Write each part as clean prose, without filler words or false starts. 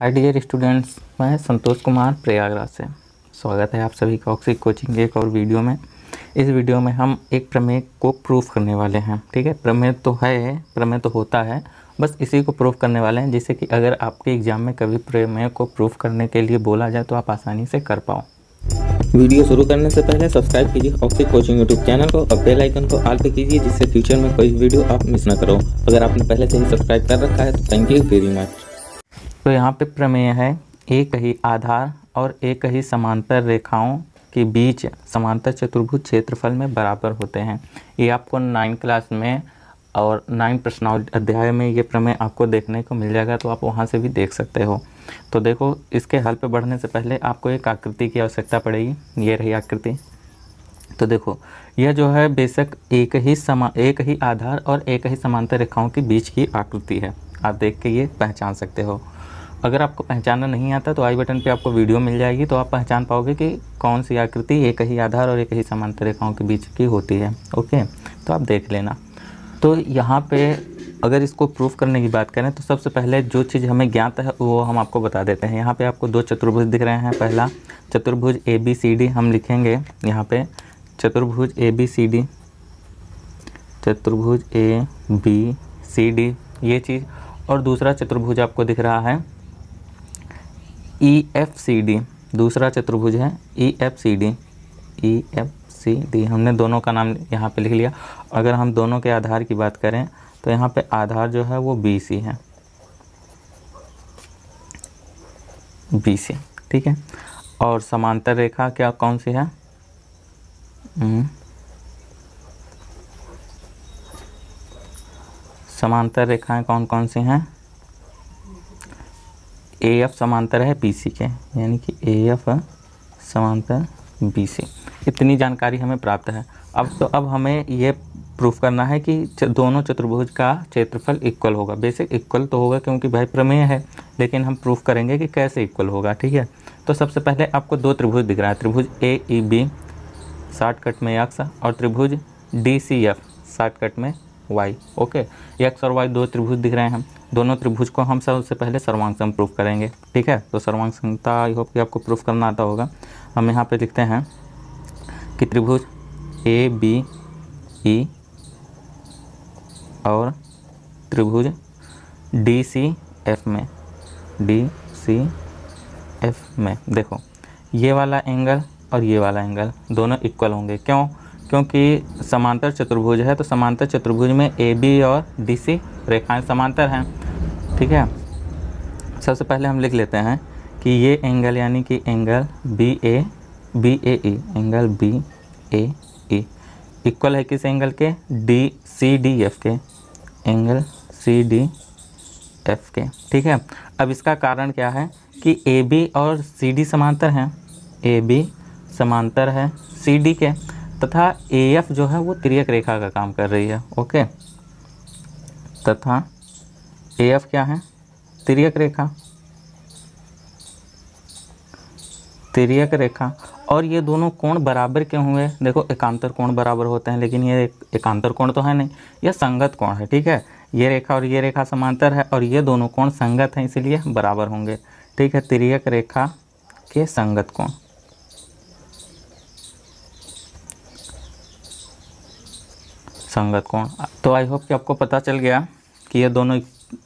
Hi dear students, मैं संतोष कुमार प्रयागराज से स्वागत है आप सभी का ऑक्सी कोचिंग के एक और वीडियो में। इस वीडियो में हम एक प्रमेय को प्रूफ करने वाले हैं। ठीक है, प्रमेय तो होता है, बस इसी को प्रूफ करने वाले हैं, जिससे कि अगर आपके एग्जाम में कभी प्रमेय को प्रूफ करने के लिए बोला जाए तो आप आसानी से कर पाओ। वीडियो शुरू करने से पहले सब्सक्राइब कीजिए ऑक्सी कोचिंग यूट्यूब चैनल को और बेल आइकन को ऑल पे कीजिए, जिससे फ्यूचर में कोई वीडियो आप मिस ना करो। अगर आपने पहले से ही सब्सक्राइब कर रखा है तो थैंक यू वेरी मच। तो यहाँ पे प्रमेय है, एक ही आधार और एक ही समांतर रेखाओं के बीच समांतर चतुर्भुज क्षेत्रफल में बराबर होते हैं। ये आपको 9 क्लास में और 9 प्रश्नावली अध्याय में ये प्रमेय आपको देखने को मिल जाएगा, तो आप वहाँ से भी देख सकते हो। तो देखो, इसके हल पे बढ़ने से पहले आपको एक आकृति की आवश्यकता पड़ेगी। ये रही आकृति। तो देखो, यह जो है बेशक एक ही आधार और एक ही समांतर रेखाओं के बीच की आकृति है। आप देख के ये पहचान सकते हो। अगर आपको पहचानना नहीं आता तो आई बटन पे आपको वीडियो मिल जाएगी, तो आप पहचान पाओगे कि कौन सी आकृति एक ही आधार और एक ही समांतर रेखाओं के बीच की होती है। ओके, तो आप देख लेना। तो यहाँ पे अगर इसको प्रूफ करने की बात करें तो सबसे पहले जो चीज़ हमें ज्ञात है वो हम आपको बता देते हैं। यहाँ पे आपको 2 चतुर्भुज दिख रहे हैं। पहला चतुर्भुज ABCD हम लिखेंगे यहाँ पे, चतुर्भुज ABCD, चतुर्भुज ABCD ये चीज़। और दूसरा चतुर्भुज आपको दिख रहा है EFCD, दूसरा चतुर्भुज है EFCD, हमने दोनों का नाम यहाँ पे लिख लिया। अगर हम दोनों के आधार की बात करें तो यहाँ पे आधार जो है वो BC है, BC। ठीक है, और समांतर रेखा क्या कौन सी है? समांतर रेखाएं कौन कौन सी हैं? AF समांतर है BC के, यानी कि AF समांतर BC। इतनी जानकारी हमें प्राप्त है। अब हमें ये प्रूफ करना है कि दोनों चतुर्भुज का क्षेत्रफल इक्वल होगा। बेसिक इक्वल तो होगा क्योंकि भाई प्रमेय है, लेकिन हम प्रूफ करेंगे कि कैसे इक्वल होगा। ठीक है, तो सबसे पहले आपको 2 त्रिभुज दिख रहा है, त्रिभुज AEB शॉर्टकट में X और त्रिभुज DCF शॉर्टकट में Y। ओके, X और Y 2 त्रिभुज दिख रहे हैं। दोनों त्रिभुज को हम सबसे पहले सर्वांग सम प्रूफ करेंगे। ठीक है, तो सर्वांग समता आई होप कि आपको प्रूफ करना आता होगा। हम यहाँ पे लिखते हैं कि त्रिभुज ABE और त्रिभुज DCF में देखो, ये वाला एंगल और ये वाला एंगल दोनों इक्वल होंगे। क्यों? क्योंकि समांतर चतुर्भुज है, तो समांतर चतुर्भुज में AB और DC रेखाएं समांतर हैं। ठीक है, सबसे पहले हम लिख लेते हैं कि ये एंगल यानी कि angle BAE, angle BAE equal है किस एंगल के? CDF के, एंगल CDF के। ठीक है, अब इसका कारण क्या है कि AB और CD समांतर हैं, AB समांतर है CD के, तथा AF जो है वो तिर्यक रेखा का काम कर रही है। ओके, तथा AF क्या है? तिर्यक रेखा, तिर्यक रेखा। और ये दोनों कोण बराबर क्यों हुए? देखो, एकांतर कोण बराबर होते हैं, लेकिन ये एकांतर कोण तो है नहीं, यह संगत कोण है। ठीक है, ये रेखा और ये रेखा समांतर है और ये दोनों कोण संगत हैं, इसलिए बराबर होंगे। ठीक है, तिर्यक रेखा के संगत कोण, संगत कोण। तो आई होप कि आपको पता चल गया कि ये दोनों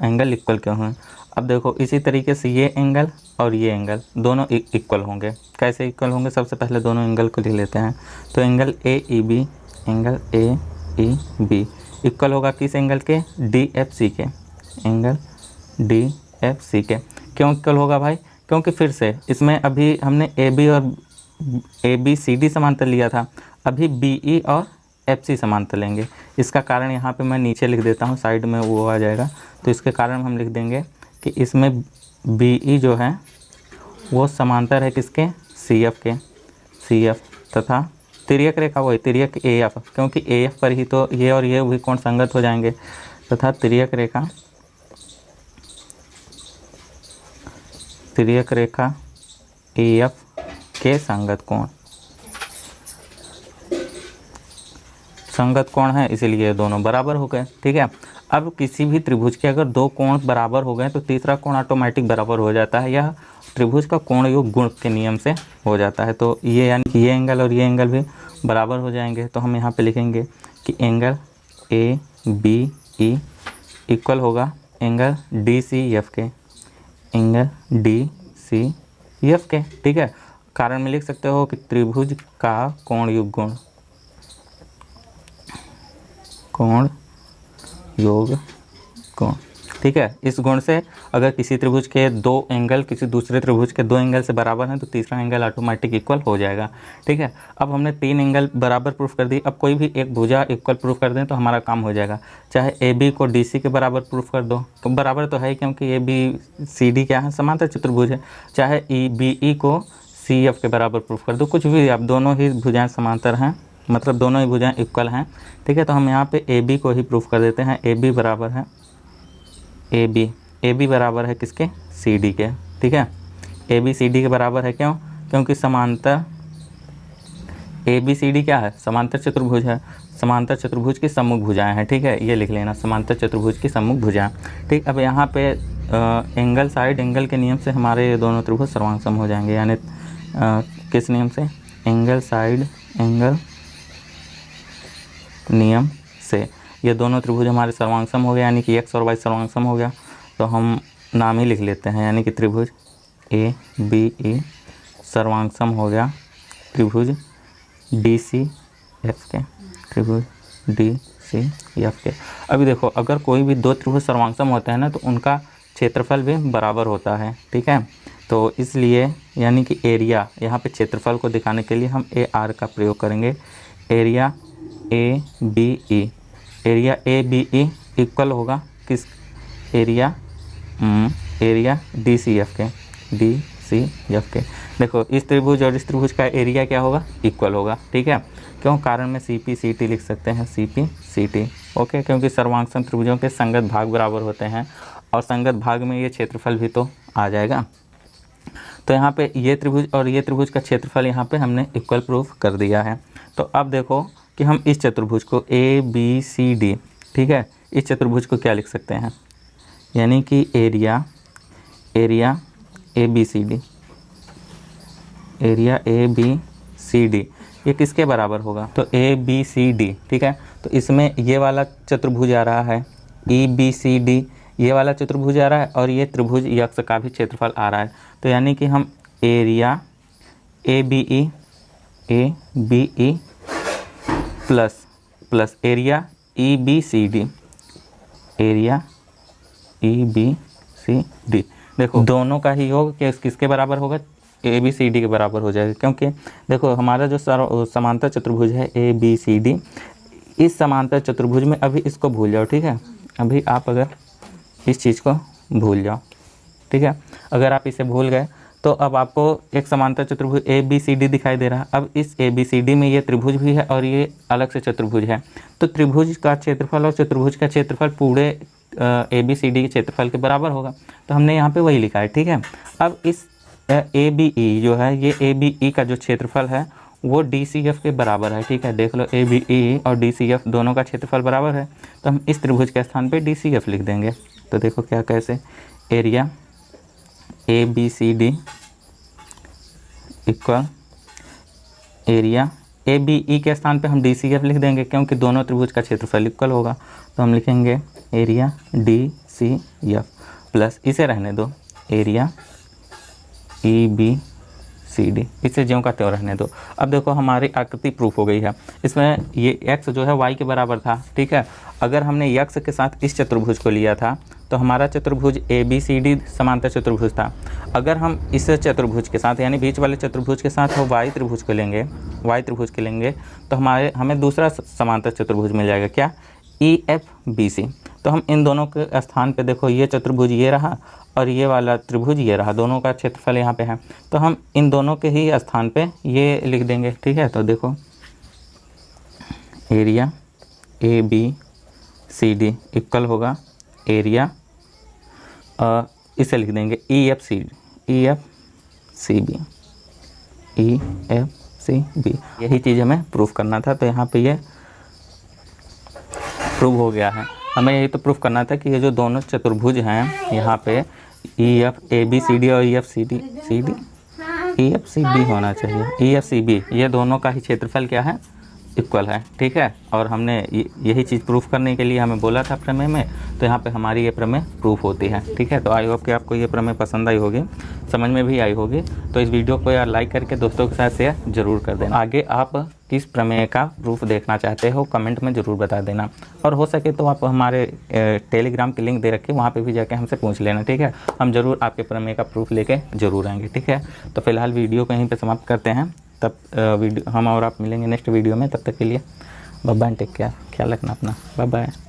एंगल इक्वल क्यों हैं। अब देखो, इसी तरीके से ये एंगल और ये एंगल दोनों इक्वल होंगे। कैसे इक्वल होंगे? सबसे पहले दोनों एंगल को लिख लेते हैं। तो angle AEB, angle AEB equal होगा किस एंगल के? DFC के, एंगल DFC के। क्यों इक्वल होगा भाई? क्योंकि फिर से इसमें अभी हमने AB और ABCD समांतर लिया था, अभी BE और FC समांतर लेंगे। इसका कारण यहाँ पे मैं नीचे लिख देता हूँ, साइड में वो आ जाएगा। तो इसके कारण हम लिख देंगे कि इसमें BE जो है वो समांतर है किसके? CF के, CF। तथा तिर्यक रेखा वही तिर्यक AF, क्योंकि AF पर ही तो ये और ये भी कोण संगत हो जाएंगे। तथा तिर्यक रेखा AF के संगत कोण, संगत कोण है, इसीलिए दोनों बराबर हो गए। ठीक है, अब किसी भी त्रिभुज के अगर दो कोण बराबर हो गए तो तीसरा कोण ऑटोमेटिक बराबर हो जाता है, यह त्रिभुज का कोण योग गुण के नियम से हो जाता है। तो ये यानी कि ये एंगल और ये एंगल भी बराबर हो जाएंगे। तो हम यहाँ पे लिखेंगे कि angle A B E equal होगा एंगल डी सी एफ के, एंगल डी सी एफ के। ठीक है, कारण में लिख सकते हो कि त्रिभुज का कोण योग गुण, कोण योग कोण। ठीक है, इस गुण से अगर किसी त्रिभुज के दो एंगल किसी दूसरे त्रिभुज के दो एंगल से बराबर हैं तो तीसरा एंगल ऑटोमेटिक इक्वल हो जाएगा। ठीक है, अब हमने तीन एंगल बराबर प्रूफ कर दी। अब कोई भी एक भुजा इक्वल प्रूफ कर दें तो हमारा काम हो जाएगा। चाहे ए बी को डी सी के बराबर प्रूफ कर दो, तो बराबर तो है क्योंकि ए बी सी डी क्या है, समांतर चतुर्भुज है। चाहे ई बी ई को सी एफ के बराबर प्रूफ कर दो, कुछ भी, अब दोनों ही भुजाएँ समांतर हैं, मतलब दोनों ही भुजाएँ इक्वल हैं। ठीक है, तो हम यहाँ पे ए बी को ही प्रूफ कर देते हैं। ए बी बराबर है ए बी बराबर है किसके, सी डी के। ठीक है, ए बी सी डी के बराबर है, क्यों, क्योंकि समांतर ए बी सी डी क्या है, समांतर चतुर्भुज है। समांतर चतुर्भुज की सम्मुख भुजाएं हैं। ठीक है, ये लिख लेना, समांतर चतुर्भुज की सम्मुख भुजाएं। ठीक, अब यहाँ पे एंगल साइड एंगल के नियम से हमारे ये दोनों त्रिभुज सर्वांग हो जाएंगे। यानी किस नियम से, एंगल साइड एंगल नियम से ये दोनों त्रिभुज हमारे सर्वांग हो गए, यानी कि एक्स और वाई सर्वांग हो गया। तो हम नाम ही लिख लेते हैं, यानी कि त्रिभुज ए बी ई सर्वांग हो गया त्रिभुज डी सी एफ के, त्रिभुज डी सी एफ के। अभी देखो, अगर कोई भी दो त्रिभुज सर्वांग होते हैं ना तो उनका क्षेत्रफल भी बराबर होता है। ठीक है, तो इसलिए यानी कि एरिया, यहाँ पे क्षेत्रफल को दिखाने के लिए हम ए आर का प्रयोग करेंगे। Area A B E, area A B E equal होगा किस, area area D C F के, डी सी एफ के। देखो, इस त्रिभुज और इस त्रिभुज का एरिया क्या होगा, इक्वल होगा। ठीक है, क्यों, कारण में सी पी सी टी लिख सकते हैं, C P C T. Okay, क्योंकि सर्वांग त्रिभुजों के संगत भाग बराबर होते हैं और संगत भाग में ये क्षेत्रफल भी तो आ जाएगा। तो यहाँ पे ये त्रिभुज और ये त्रिभुज का क्षेत्रफल यहाँ पे हमने इक्वल प्रूफ कर दिया है। तो अब देखो कि हम इस चतुर्भुज को ए बी सी डी, ठीक है, इस चतुर्भुज को क्या लिख सकते हैं, यानी कि area A B C D, area A B C D ये किसके बराबर होगा, तो ए बी सी डी। ठीक है, तो इसमें ये वाला चतुर्भुज आ रहा है ई बी सी डी, ये वाला चतुर्भुज आ रहा है और ये त्रिभुज यक्ष का भी क्षेत्रफल आ रहा है। तो यानी कि हम area A B E plus area E B C D, area E B C D, देखो दोनों का ही योग किसके बराबर होगा, ए बी सी डी के बराबर हो जाएगा। क्योंकि देखो हमारा जो समांतर चतुर्भुज है ए बी सी डी, इस समांतर चतुर्भुज में अभी इसको भूल जाओ। ठीक है, अभी आप अगर इस चीज़ को भूल जाओ, ठीक है, अगर आप इसे भूल गए तो अब आपको एक समांतर चतुर्भुज ए बी सी डी दिखाई दे रहा है। अब इस ए बी सी डी में ये त्रिभुज भी है और ये अलग से चतुर्भुज है। तो त्रिभुज का क्षेत्रफल और चतुर्भुज का क्षेत्रफल पूरे ए बी सी डी के क्षेत्रफल के बराबर होगा। तो हमने यहाँ पे वही लिखा है। ठीक है, अब इस ए बी ई जो है, ये ए बी ई का जो क्षेत्रफल है वो डी सी एफ के बराबर है। ठीक है, देख लो ए बी ई और डी सी एफ दोनों का क्षेत्रफल बराबर है। तो हम इस त्रिभुज के स्थान पे डी सी एफ लिख देंगे। तो देखो क्या, कैसे, area A B C D equal area A B E के स्थान पे हम डी सी एफ लिख देंगे क्योंकि दोनों त्रिभुज का क्षेत्रफल इक्वल होगा। तो हम लिखेंगे area D C F plus, इसे रहने दो, area E B C D, इसे ज्यों का त्यों रहने दो। अब देखो हमारी आकृति प्रूफ हो गई है। इसमें ये x जो है y के बराबर था। ठीक है, अगर हमने x के साथ इस चतुर्भुज को लिया था तो हमारा चतुर्भुज ए बी सी डी समांतर चतुर्भुज था। अगर हम इस चतुर्भुज के साथ यानी बीच वाले चतुर्भुज के साथ हम y त्रिभुज को लेंगे तो हमें दूसरा समांतर चतुर्भुज मिल जाएगा, क्या, ई एफ बी सी। तो हम इन दोनों के स्थान पे देखो, ये चतुर्भुज ये रहा और ये वाला त्रिभुज ये रहा, दोनों का क्षेत्रफल यहाँ पे है। तो हम इन दोनों के ही स्थान पे ये लिख देंगे। ठीक है, तो देखो area A B C D equal होगा एरिया, इसे लिख देंगे E F C B, E F C B. यही चीज़ हमें प्रूफ करना था। तो यहाँ पे ये प्रूव हो गया है। हमें यही तो प्रूफ करना था कि ये जो दोनों चतुर्भुज हैं यहाँ पे E F A B C D और E F C D E F C B होना चाहिए, ई एफ सी बी, ये दोनों का ही क्षेत्रफल क्या है, इक्वल है। ठीक है, और हमने यही चीज़ प्रूफ करने के लिए हमें बोला था प्रमेय में, तो यहाँ पे हमारी ये प्रमेय प्रूफ होती है। ठीक है, तो आई होप कि आपको ये प्रमेय पसंद आई होगी, समझ में भी आई होगी। तो इस वीडियो को यार लाइक करके दोस्तों के साथ शेयर जरूर कर देना। आगे आप किस प्रमेय का प्रूफ देखना चाहते हो कमेंट में ज़रूर बता देना, और हो सके तो आप हमारे टेलीग्राम की लिंक दे रखे, वहाँ पे भी जाके हमसे पूछ लेना। ठीक है, हम ज़रूर आपके प्रमेय का प्रूफ लेके ज़रूर आएंगे। ठीक है, तो फिलहाल वीडियो को यहीं पे समाप्त करते हैं। तब वीडियो हम और आप मिलेंगे नेक्स्ट वीडियो में। तब तक के लिए बाय बाय, टेक केयर, ख्याल रखना अपना, बाय बाय।